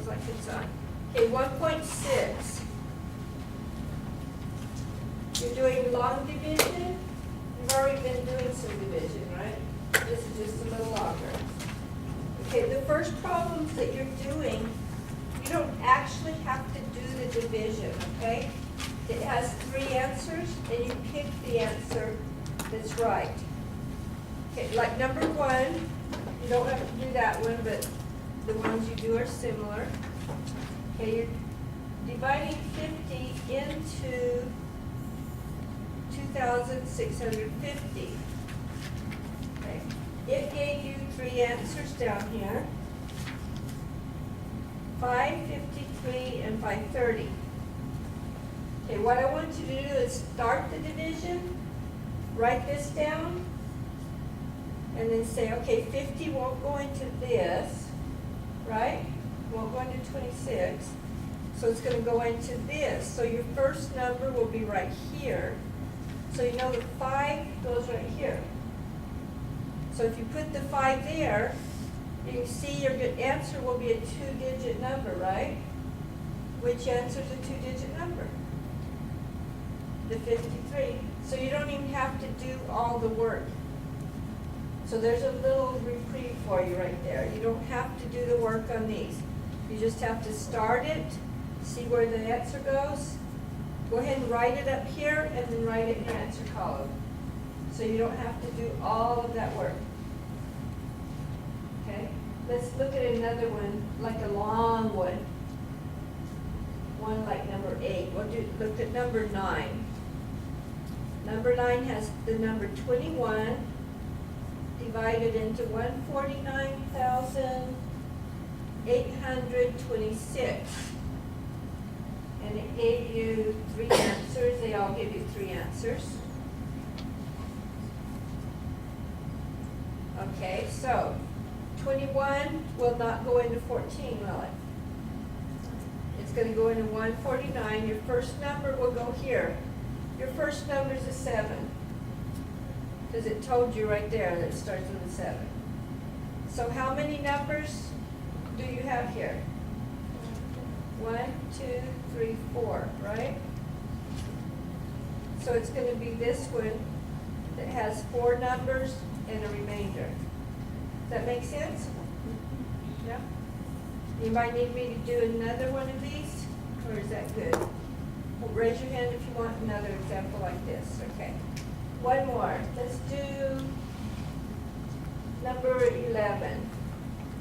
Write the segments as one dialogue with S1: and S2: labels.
S1: sounds like it's on. Okay, 1.6. You're doing long division. You've already been doing some division, right? This is just a little longer. Okay, the first problems that you're doing, you don't actually have to do the division, okay? It has 3 answers, and you pick the answer that's right. Okay, like number 1, you don't have to do that one, but the ones you do are similar. Okay, you're dividing 50 into 2,650. Okay, it gave you 3 answers down here. 553 and 530. Okay, what I want you to do is start the division, write this down, and then say, okay, 50 won't go into this, right? Won't go into 26, so it's going to go into this. So your first number will be right here. So you know the 5 goes right here. So if you put the 5 there, you can see your good answer will be a 2-digit number, right? Which answer is a 2-digit number? The 53. So you don't even have to do all the work. So there's a little reprieve for you right there. You don't have to do the work on these. You just have to start it, see where the answer goes. Go ahead and write it up here and then write it in your answer column. So you don't have to do all of that work. Okay? Let's look at another one, like a long one. One like number 8. We'll look at number 9. Number 9 has the number 21 divided into 149,826. And it gave you 3 answers. They all give you 3 answers. Okay, so 21 will not go into 14, will it? It's going to go into 149. Your first number will go here. Your first number is a 7. Because it told you right there that it starts with a 7. So how many numbers do you have here? 1, 2, 3, 4, right? So it's going to be this one that has 4 numbers and a remainder. Does that make sense? Yeah? Anybody need me to do another one of these? Or is that good? Well, raise your hand if you want another example like this. Okay. One more. Let's do number 11.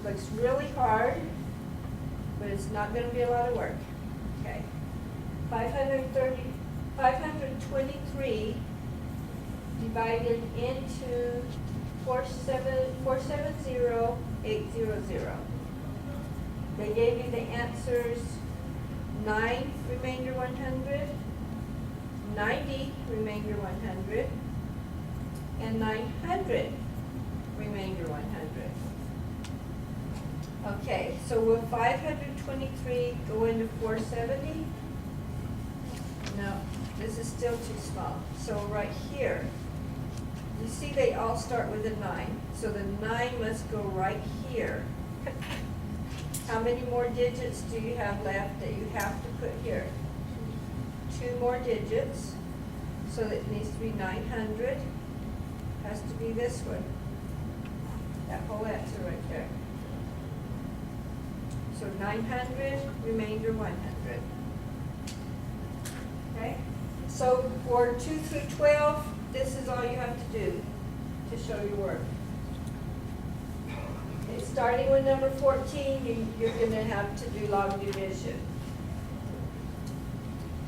S1: Looks really hard, but it's not going to be a lot of work. Okay. 523 divided into 470,800. They gave you the answers 9 remainder 100, 90 remainder 100, and 900 remainder 100. Okay, so will 523 go into 470? No, this is still too small. So right here, you see they all start with a 9. So the 9 must go right here. How many more digits do you have left that you have to put here? 2 more digits. So it needs to be 900. Has to be this one. That whole answer right there. So 900, remainder 100. Okay? So for 2 through 12, this is all you have to do to show your work. Okay, starting with number 14, you're going to have to do log division.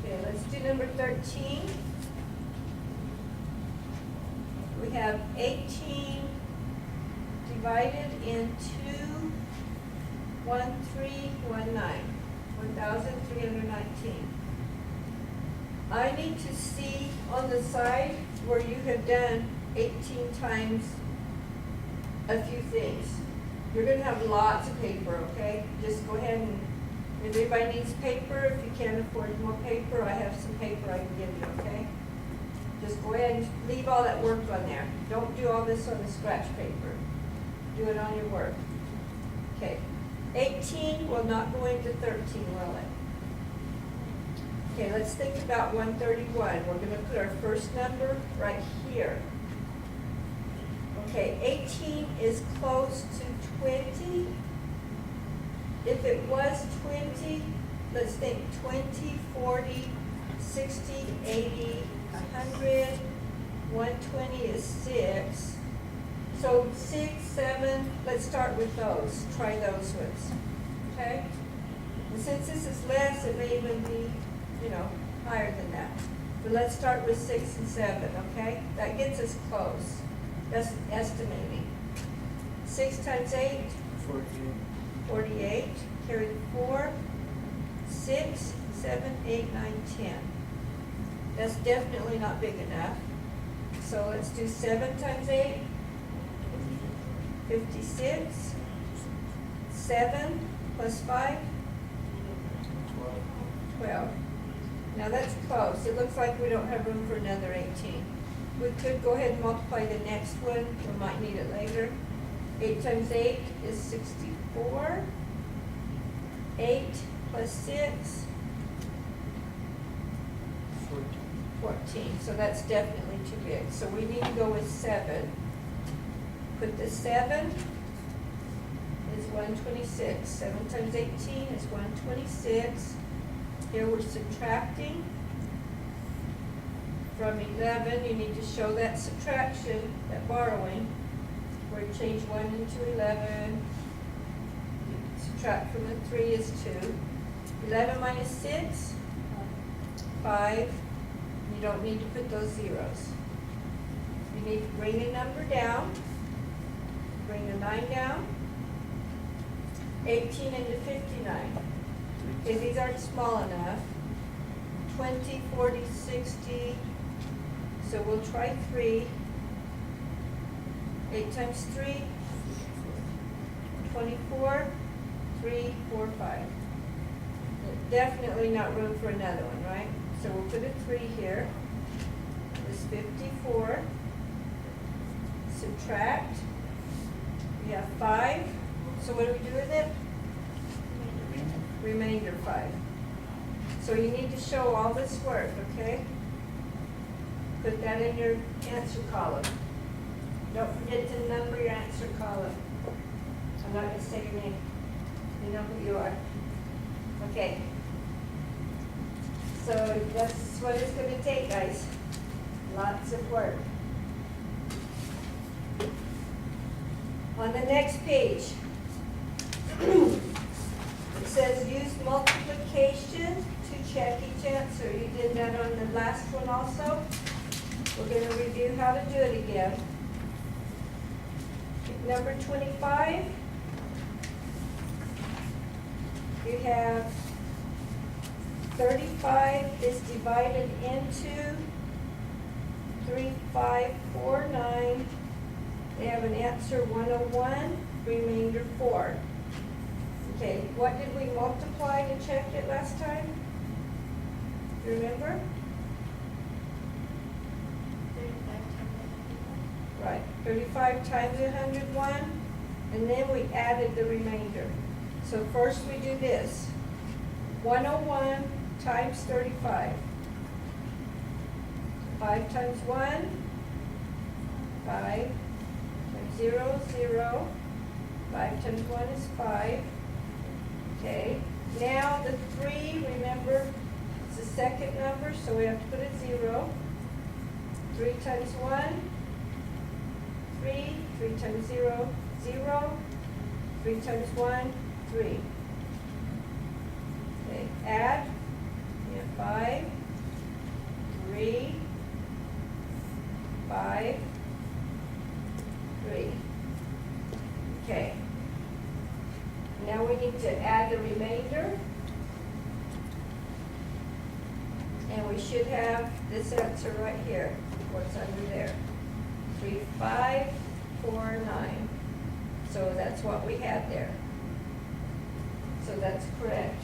S1: Okay, let's do number 13. We have 18 divided into 1,319. I need to see on the side where you have done 18 times a few things. You're going to have lots of paper, okay? Just go ahead and, if everybody needs paper, if you can't afford more paper, I have some paper I can give you, okay? Just go ahead and leave all that work on there. Don't do all this on the scratch paper. Do it on your work. Okay. 18 18 will not go into 13, will it? Okay, let's think about 131. We're gonna put our first number right here. Okay, 18 is close to 20. If it was 20, let's think 20, 40, 60, 80, 100, 120 is 6. So 6, 7, let's start with those. Try those ones, okay? And since this is less, it may even be, higher than that. But let's start with 6 and 7, okay? That gets us close. That's estimating. 6 times 8? 48. Carry the 4. 6, 7, 8, 9, 10. That's definitely not big enough. So let's do 7 times 8. 56. 7 plus 5. 12. Now that's close. It looks like we don't have room for another 18. We could go ahead and multiply the next one. We might need it later. 8 times 8 is 64. 8 plus 6. 14. So that's definitely too big. So we need to go with 7. Put the 7 is 126. 7 times 18 is 126. Here we're subtracting from 11. You need to show that subtraction, that borrowing, where you change 1 into 11. Subtract from the 3 is 2. 11 minus 6, 5. You don't need to put those zeros. You need to bring a number down. Bring the 9 down. 18 into 59. Okay, these aren't small enough. 20, 40, 60. So we'll try 3. 8 times 3, 24. 3, 4, 5. Definitely not room for another one, right? So we'll put a 3 here. This 54. Subtract. We have 5. So what do we do with it? Remainder 5. So you need to show all this work, okay? Put that in your answer column. Don't forget to number your answer column. I'm not going to say your name. You know who you are. Okay. So that's what it's going to take, guys. Lots of work. On the next page, it says use multiplication to check each answer. You did that on the last one also. We're going to review how to do it again. Number 25. You have 35 is divided into 3549. They have an answer 101, remainder 4. Okay, what did we multiply to check it last time? Remember? 35 times 101. Right, 35 times 101, and then we added the remainder. So first we do this. 101 times 35. 5 times 1, 5. Times 0, 0. 5 times 1 is 5. Okay. Now the 3, remember, it's the second number, so we have to put a 0. 3 times 1, 3. 3 times 0, 0. 3 times 1, 3. Okay, add. We have 5, 3, 5, 3. Okay. Now we need to add the remainder. And we should have this answer right here, what's under there. 3, 5, 4, 9. So that's what we had there. So that's correct.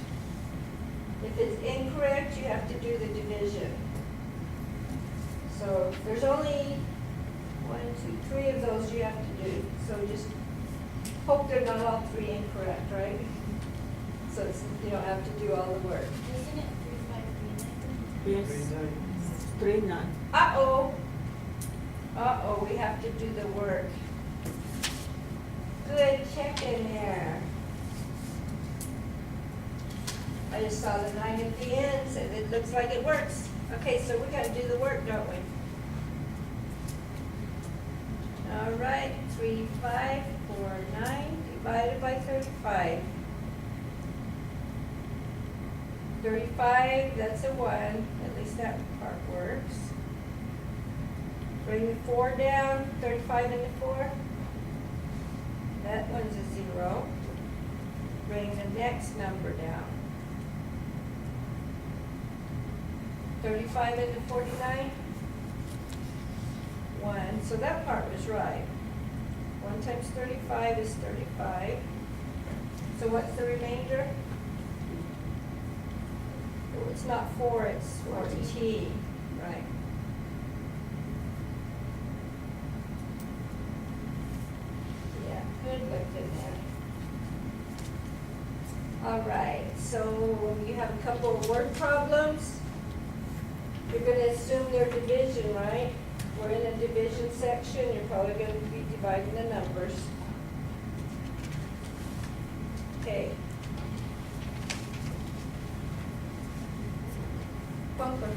S1: If it's incorrect, you have to do the division. So there's only 1, 2, 3 of those you have to do. So just hope they're not all 3 incorrect, right? this, you don't have to do all the work.
S2: Isn't it 353?
S3: Yes,
S4: 3-9.
S1: Uh-oh. Uh-oh, we have to do the work. Good check in there. I just saw the 9 at the end, so it looks like it works. Okay, so we gotta do the work, don't we? All right, 3549 divided by 35. 35, that's a 1, at least that part works. Bring the 4 down, 35 into 4. That one's a 0. Bring the next number down. 35 into 49. 1, so that part was right. 1 times 35 is 35. So what's the remainder? Oh, it's not 4, it's 14, right. Yeah, good looking there. All right, so you have a couple of word problems. You're gonna assume they're division, right? We're in a division section, you're probably gonna be dividing the numbers. Okay. Bumper.